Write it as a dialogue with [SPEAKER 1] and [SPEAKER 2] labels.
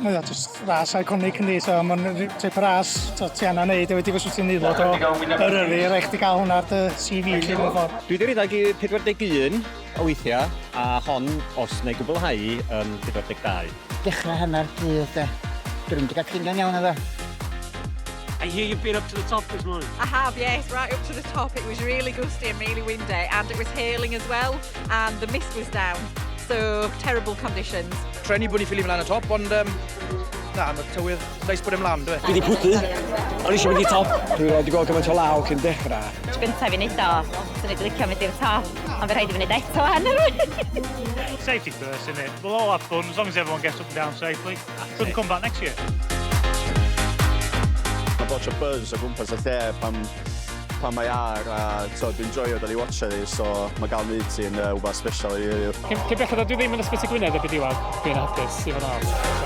[SPEAKER 1] Mae o jyst ras iconic yndi, so mae'n tip ras ti anna neud a wedi fos wyt ti'n neud o Eryri, rhaid ti gael hwnna ar dy CV lle mewn ffordd.
[SPEAKER 2] Dwi wedi rhedeg i 41 o weithiau, a hon os neu gwblhau yn 42.
[SPEAKER 3] Dechrau hanner dydd de. Dwi'n wedi cael cynnion iawn iddo.
[SPEAKER 4] I hear you've been up to the top this morning.
[SPEAKER 5] I have, yes, right up to the top. It was really gusty and really windy, and it was hailing as well, and the mist was down, so terrible conditions.
[SPEAKER 6] Treni bod ni ffili mlaen y top, ond na, mae'r tywydd neis bod ymlaen, dwi.
[SPEAKER 4] Dwi wedi pwthu, ond eisiau mynd i top.
[SPEAKER 6] Dwi wedi gweld gymaint o law cyn dechrau.
[SPEAKER 7] Tro gyntaf fi wneud o, so wedi licio mynd i'r top, ond fe rhaid i fi wneud eto hanner.
[SPEAKER 8] Safety first, isn't it? We'll all have fun as long as everyone gets up and down safely. Couldn't come back next year.
[SPEAKER 9] Mae lot o buzz o gwmpas y lle pan mae ar, a dwi'n joio dod i watcha ni, so mae gael nid ti'n wbeth special i.
[SPEAKER 8] Cyn belled, dwi ddim yn ysbyty Gwynedd y bydd diwad, dwi'n hapus i fod yn